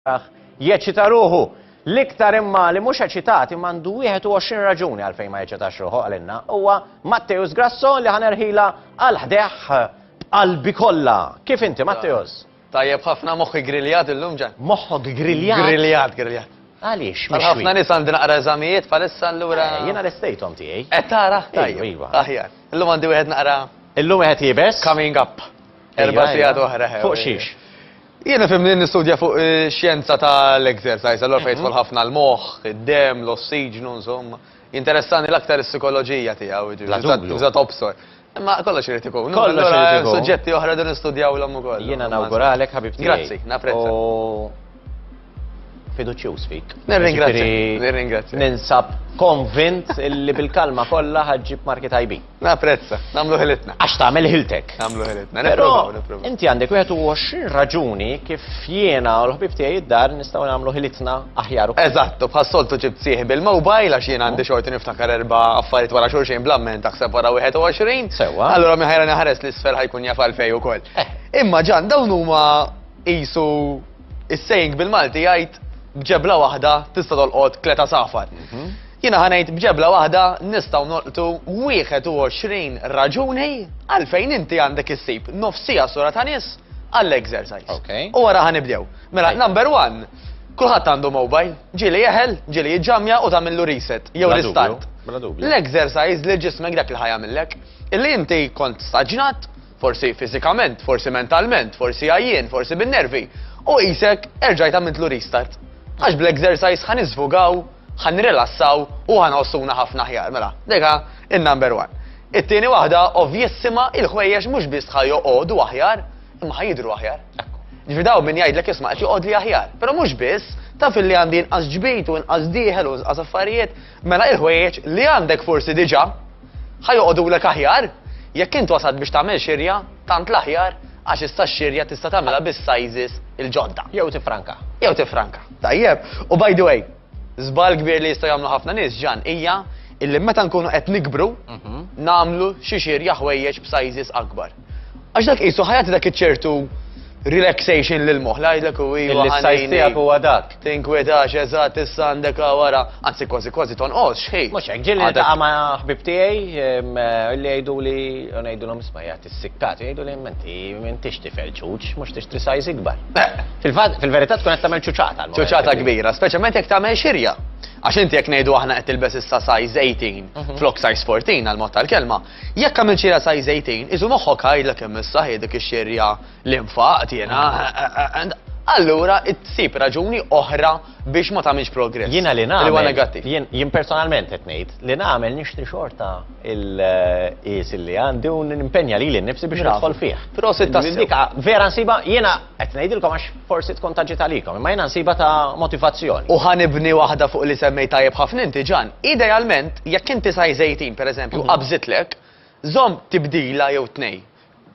jeċita ruħu. L-iktar imma li mhux eċitati mandu 21 raġuni għalfejn ma jeċitax ruħu għalinna huwa Matteus Grasso li ħanerħila għal-ħdeħ qalbi kollha. Kif inti, Matteus? Tajjeb ħafna moħħi griljat illum ġan. Moħħok griljat? Griljat. Għaliex? Ħafna nies għandi naqra eżamijiet palissa allura. Jiena l-estejthom tiegħi. Qed tara? Tajjeb. Aħjar. Illum għandi wieħed naqra. Illum wieħed jibes? Coming up. Erba' sigħat oħra. Fuq xiex? Jiena fimni nistudja fuq xjenza tal-exercise, allora fejn tfol ħafna l-moħħ, id-dem, l-ossiġnu, insomma. Interessani l-aktar is-psikoloġija tiegħu, użat obsor. Ma kollox irid ikun. Kollox irid ikun. Suġġetti oħra din nistudjawhom ukoll. Jiena nawguralek ħabib tiegħi. Grazzi, napprezza. Fiduċjuż fik. Nirringrazzja. Ninsab konvint illi bil-kalma kollha ħaġġib marki tajbin. Napprezza, nagħmlu ħilitna. Għax tagħmel ħiltek. Nagħmlu ħilitna. Però Nipprovaw. inti għandek 21 raġuni kif jiena u l-ħbib tiegħi id-dar nistgħu nagħmlu ħilitna aħjar. Eżattu, bħas-soltu ġibt sieħi bil-mobile għax jien għandi xorti niftakar 4 affarijiet wara xulxin blamment taħseb wara 21. Sewwa. Allura miħajra naħares l-isfel ħajkun jaf għalfej ukoll. Imma ġan dawn huma qisu is-sejng bil-Malti jgħid bġebla waħda tista' tolqot kleta safar. Jiena ħanejt bġebla waħda nistgħu nolqtu 21 raġuni għalfejn inti għandek issib nofsija sura ta' nies għall-exercise. U wara ħanibdew. Mela, number 1, kulħadd għandu mobile, ġieli jeħel, ġieli jiġġamja u tagħmillu reset jew restart. L-exercise li ġismek dak li ħajamillek, illi inti kont staġnat, forsi fiżikament, forsi mentalment, forsi għajjien, forsi bin-nervi, u qisek erġajt għamiltlu restart. Għax bl-exercise ħan izfugaw, ħan rilassaw u ħan ossuna ħafna ħjar. Mela, deka il-number 1. It-tieni waħda, ovvjissima, il-ħwejjex mhux biss ħajjoqogħdu aħjar, imma ħajidru aħjar. Ġifidaw min jgħidlek isma' qed joqgħod li aħjar. Però mhux biss, taf li għandi inqas ġbejt u inqas dieħel u inqas affarijiet, mela il-ħwejjeġ li għandek forsi diġà ħajjoqgħodulek aħjar, jekk int wasad biex tagħmel xirja, tant l-aħjar għax issa x-xirja tista' tagħmilha bis-sizes il-ġodda. Jew tifranka. Jew tifranka. Tajjeb. U by the way, żball kbir li jistgħu jagħmlu ħafna nies ġan hija illi meta nkunu qed nikbru nagħmlu xi xirja ħwejjeġ b'sizes akbar. Għax dak qisu ħajati dak iċ-ċertu relaxation lil moħħ ngħidlek u iva il-size tiegħek huwa dak. Tinkwetax eżatt issa għandek wara, anzi kważi tonqos xejn. Mhux hekk ġieli niltaqa' ma' ħbib tiegħi li jgħiduli u ngħidulhom isma' jagħti s-sikkat jgħidu li m'intix tifel ċuċ, mhux tixtri size ikbar. Fil-verità tkun qed tagħmel ċuċata. Ċuċata kbira, speċjalment jekk tagħmel xirja. Għax inti jekk ngħidu aħna qed tilbes issa size 18 flok size 14 għal-mod tal-kelma, jekk għamil xira size 18, iżu moħħok ħajdlek hemm issa dik ix-xirja l-infaqt jiena. Allura tsib raġuni oħra biex ma tagħmilx progress. Jiena li nagħmel negattiv. Jien personalment qed ngħid li nagħmel nixtri xorta il-qies li għandi u nimpenja lili nnifsi biex nidħol fih. Però se dika vera nsiba jiena qed ngħidilkom għax forsi tkun taġġit għalikom, imma jiena nsiba ta' motivazzjoni. U ħanibni waħda fuq li semmej tajjeb ħafna inti ġan. Idealment jekk inti size 18 pereżempju qabżitlek, żomm tibdila jew tnej.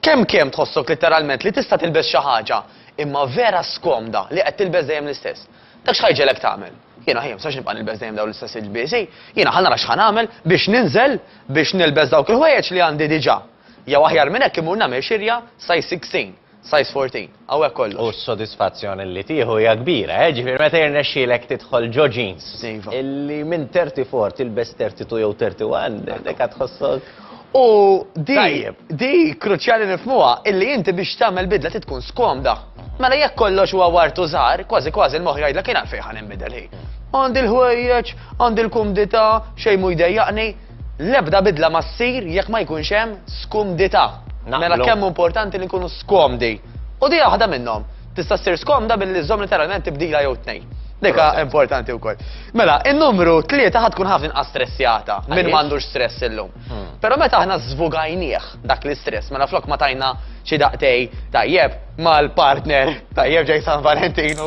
Kemm tħossok literalment li tista' tilbes xi ħaġa imma vera skomda li qed tilbes dejjem l-istess. Dak x'ħajġelek tagħmel? Jiena ħejjem sax nibqa' nilbes dejjem dawn l-istess il-biesi, jiena ħa nara x'ħan nagħmel biex ninżel biex nilbes dawk il-ħwejjeġ li għandi diġà. Jew aħjar minn hekk imur nagħmel xirja size 16, size 14, hawnhekk kollox. U s-sodisfazzjoni li tieħu hija kbira, ġifier meta jirnexxielek tidħol ġo jeans illi minn 34 tilbes 32 jew 31 dik qed tħossok. U di kruċjali nifmuha illi inti biex tagħmel bidla tkun skomda. Mela jekk kollox huwa wartu żgħar, kważi il-moħħ jgħidlek kien għalfejn ħan inbidel ħin. Għandi l-ħwejjeġ, għandi l-kumdità, xejn mu jdejjaqni, l-ebda bidla ma ssir jekk ma jkunx hemm skumdità. Mela kemm importanti li nkunu skomdi. U di waħda minnhom. Tista' ssir skomda billi żomm literalment tibdila jew tnejn. Dika importanti wkoll. Mela, in-numru 3 tkun ħafna inqas stressjata minn m'għandux stress illum. Però meta aħna żvugajnieh dak l-istress, mela flok ma tajna xi daqtej tajjeb mal-partner, tajjeb ġej San Valentinu,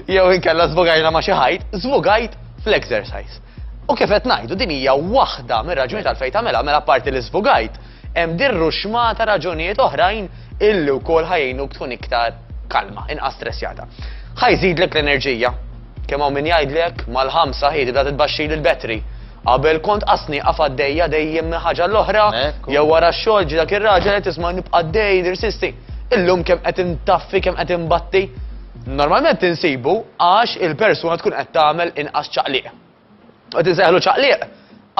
jew inkella żvugajna ma xi ħajt, żvugajt fl-exercise. U kif qed ngħidu din hija waħda mir-raġunijiet għalfejn tagħmilha mela parti li żvugajt, hemm dirru xmata raġunijiet oħrajn illi wkoll ħajjinuk tkun iktar kalma, inqas stressjata. Ħajżidlek l-enerġija. Kemm hawn min jgħidlek mal-5 ħid tibda tibbaxxi l-betri. Qabel kont qasni qaf għaddejja dejjem minn ħaġa l-oħra, jew wara x-xogħol ġi dak ir-raġel qed tisma' nibqa' għaddej dirsisti. Illum kemm qed intaffi, kemm qed imbatti, Normalment insibu għax il-persuna tkun qed tagħmel inqas ċaqliq. Qed insejħlu ċaqliq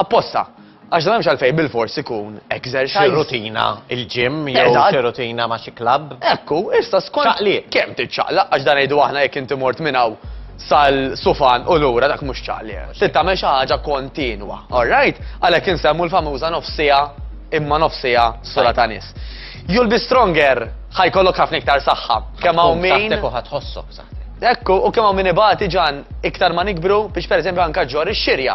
apposta. Għax dan mhux għalfejn bil-fors ikun Xi exercise. rutina il-ġim jew Eżatt. xi rutina ma' xi klabb. Ekku, issa skont ċaqliq. kemm tiċċaqlaq għax dan ngħidu aħna jekk inti mort minn hawn sal-sufan u lura dak mhux ċaqliq. Trid tagħmel xi ħaġa kontinwa. All right? Għalhekk insemmu l-famuża nofsija imma nofsija sola ta' nies. You'll be stronger ħajkollok ħafna iktar saħħa. Kemm hawn min Saħtek u ħadħossok saħtek. Ekku, u kemm hawn min ibati ġan iktar ma nikbru biex pereżempju anke ġor ix-xirja.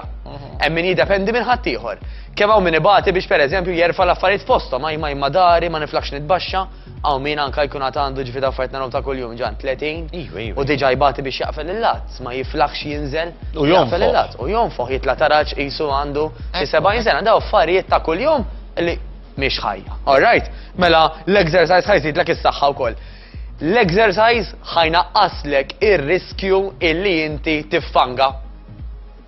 Hemm min jiddependi minn ħadd ieħor. Kemm hawn min ibati biex pereżempju jerfa' l-affarijiet fosthom, ma jma dari, ma niflakx nitbaxxa, hawn min anke jkun għad għandu ġifiet affarijiet nagħmlu ta' kuljum ġan 30. U diġà jbati biex jaqfel il-lat, ma jiflax jinżel U jaqfel jonfoq. il-lat. U jonfoq jitla taraġ qisu għandu xi 70 sena, daw affarijiet ta' kuljum li mhix ħajja. All right? Mela l-exercise ħajżidlek is-saħħa wkoll. L-exercise ħajnaqqaslek ir-riskju illi inti tiffanga.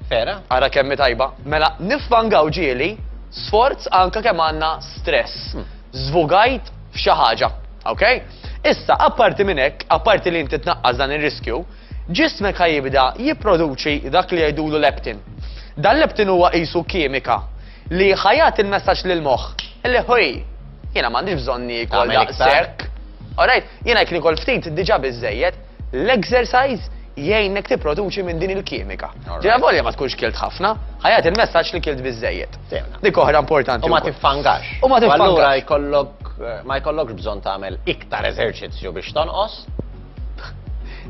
Fera? Ara kemm tajba. Mela niffangaw ġieli sforz anka kemm għandna stress. Żvugajt f'xi ħaġa, okay? Issa apparti minn hekk, apparti li inti tnaqqas dan ir-riskju, ġismek ħajibda jipproduċi dak li jgħidulu leptin. Dan leptin huwa qisu kimika li ħajat il-messaġġ lil moħħ illi ħoj, jiena m'għandix bżonn nikol Tagħmel iktar. daqshekk. Alright, jiena jekk nikol ftit diġà biżejjed, l-exercise jgħinnek tipproduċi minn din il-kimika. Alright. Ġira volja ma tkunx kilt ħafna, ħajat il-messaġġ li kilt biżejjed. Sewna. Dik oħra importanti. U ma wkoll. tiffangax. U ma tiffangax. Allura ma jkollokx bżonn tagħmel iktar eżerċizzju biex tonqos.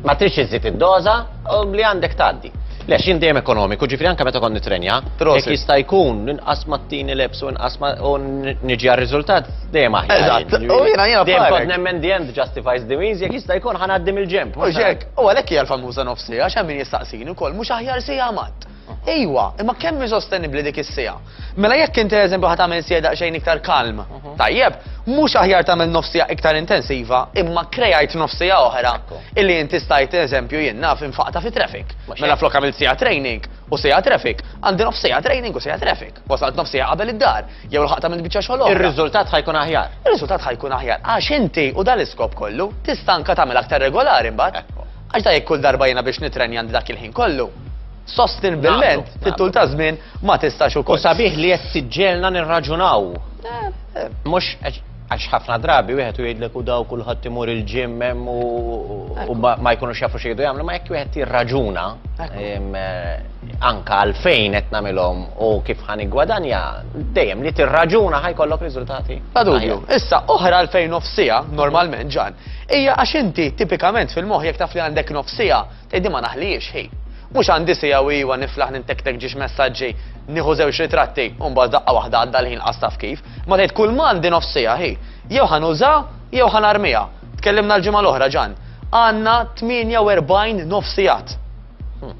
Ma trix iżid id-doża u li għandek tgħaddi. Le xin dejjem ekonomiku, ġifri anke meta kont nitrenja, Prosit. jekk jista' jkun inqas mattini lebs u inqas u niġi għar-riżultat dejjem aħjar. Eżatt, u jiena Dejjem parek. kont nemmen the end justifies the means, jekk jista' jkun ħanaddim il-ġemp. U ġek, u għalek hija l-famuża nofsija, għax hemm min jistaqsini wkoll mhux aħjar sija mat. Ejwa, imma kemm hi sostenibbli dik is-sija. Mela jekk inti eżempju ħad tagħmel sija daqsxejn iktar kalm. Tajjeb, mhux aħjar tagħmel nofsija iktar intensiva, imma krejajt nofsija oħra illi inti stajt eżempju jien naf infaqta fi traffic. Mela flok għamilt sija training u sija traffic, għandi nofsija training u sija traffic. Wasalt nofsija qabel id-dar, jew l-ħaq tagħmel biċċa xogħol oħra. Ir-riżultat ħajkun aħjar. Ir-riżultat ħajkun aħjar għax inti u dal-iskop kollu tista' anke tagħmel aktar regolari mbagħad. Ekku. Għax da jekk kull darba jiena biex nitrenja għandi dak il-ħin kollu. Sostenibilment, Nagħmlu, fit-tul ta' żmien ma tistax U ukoll. sabiħ li qed tiġġelna nirraġunaw. Mhux għax ħafna drabi wieħed u jgħidlek u daw kulħadd imur il-ġim hemm u ma jkunux jafu xi jgħidu jagħmlu, ma jekk wieħed jirraġuna anka għalfejn qed nagħmilhom u kif ħanigwadanja, dejjem li tirraġuna ħajkollok riżultati. Ma dubju, issa oħra għalfejn nofsija, normalment ġan, hija għax inti tipikament fil-moħħ jekk taf li għandek nofsija, tgħiddi ma naħlix ħej. Mhux għandi sija u iwa niflaħ nintektek ġiex messaġġi, nieħu żewġ ritratti u mbagħad daqqa waħda għadda l-ħin qastaf kif, ma tgħid kull ma għandi nofsija ħej. Jew ħanuża jew ħanarmija. Tkellimna l-ġimgħa l-oħra ġan. Għandna 48 nofsijat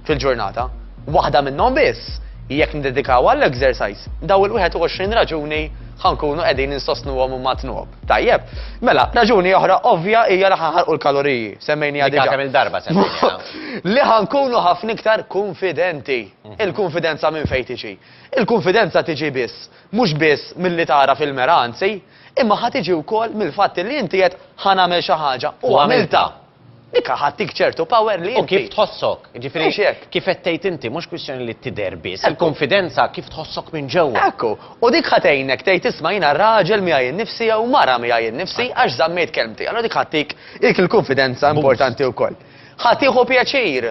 fil-ġurnata. Waħda minnhom biss jekk ndedikaw għall-exercise. Daw il-21 raġuni ħankunu qegħdin insostnuhom u matnuhom. Tajjeb, mela, raġuni oħra ovvja hija li ħanħarqu l-kaloriji, semmejniha Dik kemm diġà. il-darba semmejniha. Li ħankunu ħafna iktar konfidenti. Il-konfidenza minn fejn tiġi. Il-konfidenza tiġi biss, mhux biss milli tara fil-meranzi, imma ħad tiġi wkoll mill-fatt li inti qed ħanamel xi ħaġa u għamilta. Dikka ħadtik ċertu power li U inti. kif tħossok, ġifiri, Mhux hekk. kif qed tgħid inti, mhux kwistjoni li tidher biss, Ekku. il-konfidenza kif tħossok minn ġewwa. Ekku, u dik ħatejnek tgħid isma' jiena raġel miegħi nnifsi jew mara miegħi nnifsi għax żammejt kelmti. Allora dik ħadtik il-konfidenza importanti wkoll. Ħatiħu pjaċir.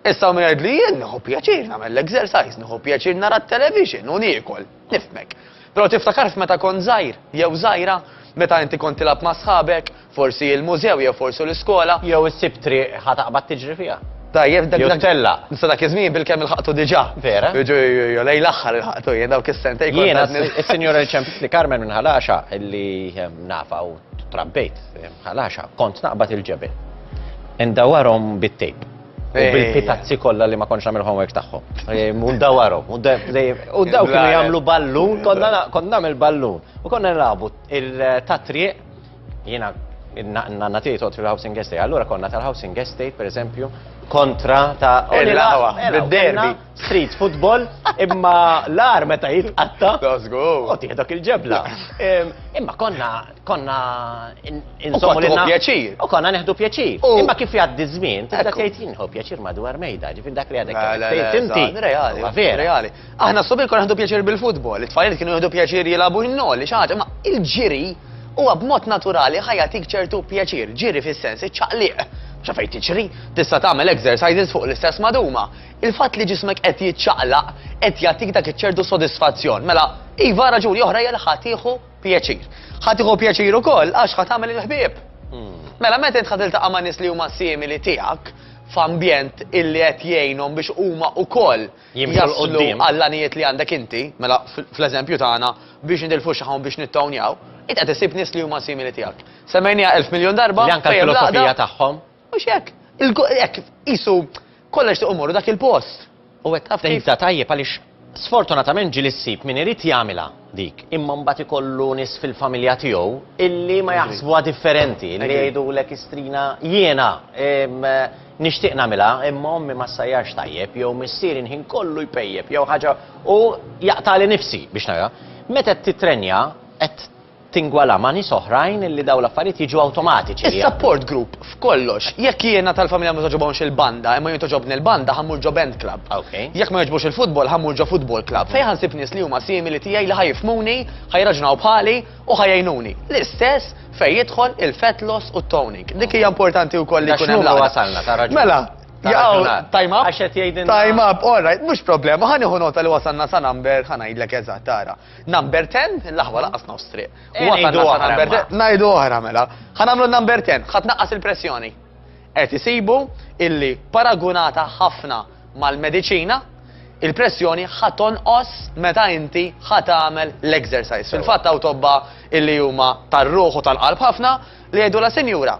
Issa min jgħid li jien nieħu pjaċir nagħmel l-exercise, nieħu pjaċir nara t-television u niekol, nifmek. Però tiftakar f'meta kont żgħir jew żgħira, meta inti kont tilab ma' sħabek, forsi il-mużew jew forsi l-iskola. Jew issib triq ħataqbad tiġri fiha. Tajjeb Jew tella. Nista dak iż-żmien bil-kemm il-ħaqtu diġà. Vera? Jiġu lej l-aħħar il-ħaqtu jien dawk is-sentej. Jiena is-Sinjora Ċempit li Carmen minn Ħalaxa illi nafa u trabbejt Ħalaxa, kont naqbad il-ġebel. Indawarhom bit-tejp. U bil-pitazzi kollha li ma kontx nagħmel homework tagħhom. U ndawarhom. U daw kienu jagħmlu ballun, konna nagħmel ballun. U konna nilagħbu il-tatriq jiena nanna tiegħi tot fil-housing estate. Allura konna tal-housing estate pereżempju kontra ta' Il-laħwa, bid-derbi. Street football, imma l-ar meta jitqatta. Let's go. U tieħdok il-ġebla. Imma konna kont tieħu pjaċir. U konna neħdu pjaċir. U- Imma kif jgħaddi żmien, tibda Ekku. tgħid jinħu pjaċir madwar mejda, ġifir dak li għadek. Inti. Reali, reali. Aħna s-sobil kon ħadu pjaċir bil-futbol, it-tfajliet kienu jħdu pjaċir jilabu n-nol, xaħġa, ma il-ġiri huwa b'mod naturali ħajatik ċertu pjaċir, ġiri fis-sens, iċċaqliq. ċafajt tiċri, tista' tagħmel exercises fuq l-istess maduma. Il-fatt li ġismek qed jiċċaqlaq qed jagħtik dak iċ-ċertu sodisfazzjon. Mela, iva raġuni oħra hija li ħatiħu pjaċir. Ħatiħu pjaċir ukoll għax ħadd tagħmel il-ħbieb. Mela meta int ħadiltaqa' ma' nies li huma simili tiegħek f'ambjent illi qed jgħinhom biex huma wkoll Jimxu l-qudiem. għall-anijiet li għandek inti, mela fl-eżempju tagħna biex nidilfu xaħhom biex nittownjaw, int qed isib nies li huma simili tiegħek. Semmejniha 1000 miljon darba. Li anka fejn l-filosofija laqda, tagħhom. Mhux hekk. Hekk isu kollox tiqumru dak il-post. U għek taf tibda tajjeb għalix sfortunatament ġili ssib min irid jagħmilha dik, imma mbagħad ikollu nies fil-familja tiegħu illi ma jaħsbuha differenti, li jgħidulek istrina jiena nixtieq nagħmilha, imma ommi ma sajjarx tajjeb, jew missier inħin kollu jpejjeb, jew ħaġa u jaqtali nifsi biex nara. Meta titrenja qed tingwala ma' nies oħrajn illi daw l-affarijiet jiġu awtomatiċi. Il-support group f'kollox, jekk jiena tal-familja ma toġobhomx il-banda, imma jien toġobni l-banda ħammur ġo band club. Okay. Jekk ma jogħġbux il-futbol, ħammur ġo football club. Fejn ħansib nies li huma simili tiegħi li ħajfmuni, ħajraġunaw bħali u ħajjejnuni. L-istess fejn jidħol il-fat loss u toning. Dik hija importanti wkoll li jkun hemm laqgħa. wasalna ta' raġun. Mela, jaqgħu time up. Għax qed jgħidilna. Time up, all right, mhux problema. Ħanieħu nota li wasalna sa number, ħanajdlek eżatt tara. Number 10, il-laħwa laqas nostri. ngħidu oħra imma. Ngħidu oħra mela. Ħanamlu number 10, ħadd naqqas il-pressjoni. Qed isibu illi paragunata ħafna mal-mediċina, il-pressjoni ħatonqos meta inti ħatamel l-exercise. Fil-fatt hawn tobba illi huma tar-ruħ u tal-qalb ħafna li jgħidu la sinjura.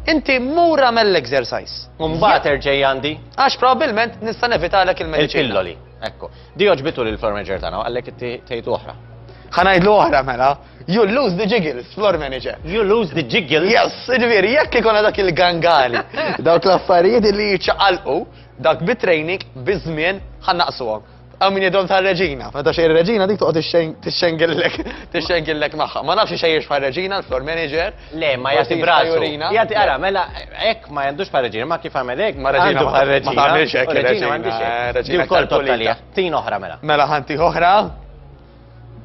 Inti mura mill-exercise. Mbagħad erġej għandi Għax probabbilment nista' nevitalek il-mediċina. il-pilloli. Ekku. Di oġbitu lill-floor manager tagħna għalhekk tgħid oħra. Ħanajdlu oħra mela. You lose the jiggles, floor manager. You lose the jiggle. Yes, ġifieri jekk ikun dak il-gangali. Dawk l-affarijiet li jiċċaqalqu, dak bit-training biż-żmien ħannaqsuhom. Għaw min jidhom tal-reġina. Meta xejn reġina dik toqgħod tixxengillek magħha. Ma nafx xejn bħal reġina l-floor manager. Le, ma jagħti brasu. Jagħti ara, mela hekk ma jgħandux bħal reġina, ma kif għamel hekk. Ma reġina għandu bħal ma tagħmilx hekk Reġina reġina, m'għandix hekk. reġina Di wkoll aktar pulita. tottalija. Tin oħra mela. Mela ħanti oħra.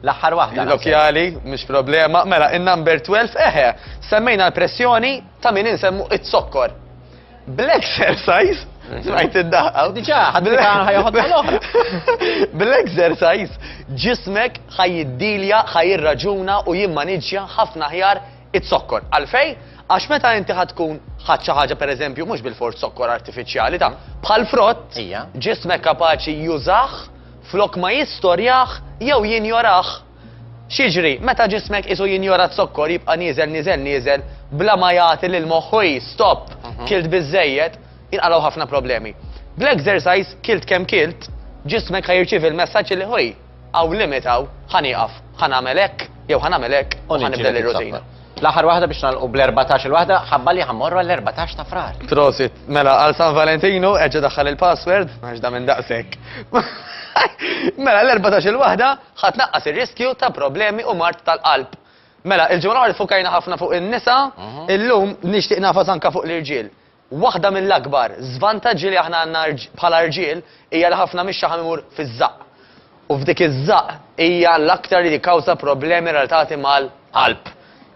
L-aħħar waħda. L-okjali, mhux problema. Mela, in-number 12, semmejna l-pressjoni ta' min insemmu it-sokkor. Bl-exercise, smajt id-daqqa. Diġà, ħadbita ħajħodna l-oħra. Bl-exercise, ġismek ħajiddilja, ħajirraġuna u jimmaniġġja ħafna ħjar it-sokkor. Għalfej, għax meta inti ħatkun ħadd ħaġa per eżempju, mhux bil-fort sokkor artifiċjali ta' bħal frott, Ija. ġismek kapaċi jużaħ flok ma jistorjaħ jew jinjoraħ. Xiġri, meta ġismek isu jinjora t-sokkor jibqa' nieżel bla ma jagħti lil moħħu stop, kilt biżejjed, jinqalgħu ħafna problemi. Bl-exercise kilt kemm kilt, ġismek ħajrċievi l-messaġġ li ħoj għaw limitaw ħanieqaf, ħanagħmel hekk jew ħanagħmel hekk u ħanibdel ir-rutina. L-aħħar waħda biex nagħlqu bl-14 il-waħda, ħabba li ħammorru għall-14 ta' frar. Prosit, mela għal San Valentino eġġa daħħal il-password, għax da minn daqsek. Mela l-14 il-waħda ħadd naqqas ir-riskju ta' problemi u mart tal-qalb. Mela il-ġurnal li fukajna ħafna fuq in-nisa, illum nixtieq nafas anka fuq l-irġiel. Waħda mill-akbar żvantaġġi li aħna għandna bħala rġiel hija li ħafna mix-xaħam imur fiż-żaq. U f'dik iż-żaq hija l-aktar li kkawża problemi relatati mal-qalb.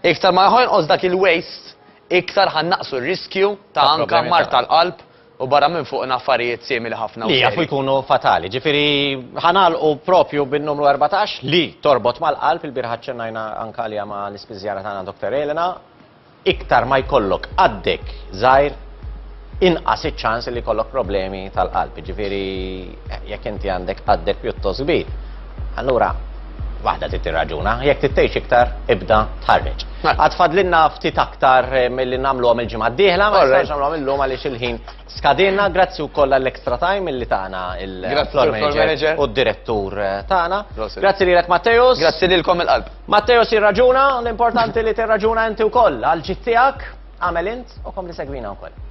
Iktar ma jħonqos dak il-waste, iktar ħannaqsu r-riskju ta' anka problemi mart tal-qalb u barra minn fuq affarijiet simili ħafna. Li jafu jkunu fatali. Ġifieri ħanalqu propju bin-numru 14 li torbot mal-qalb il-birħat ċennajna anka li ma l-ispiżjara tagħna Dr. Elena. Iktar ma jkollok għaddek żgħir inqas iċ-ċans li jkollok problemi tal-qalb. Ġifieri jekk inti għandek għaddek pjuttost kbir. Allura waħda titirraġuna, jekk tittejx iktar ibda tħarreġ. Għadfadlinna ftit aktar mill-li namlu għam il-ġimgħa d-dieħla, ma nistax namlu għam il-lum għaliex il-ħin skadilna, grazzi wkoll għall-extra time milli tagħna il-floor manager u d-direttur tagħna. Grazzi lilek Matteus. Grazzi lilkom il-qalb. Matteus jirraġuna, l-importanti li tirraġuna inti wkoll għal ġid tiegħek, għamel int u kom li segwina wkoll.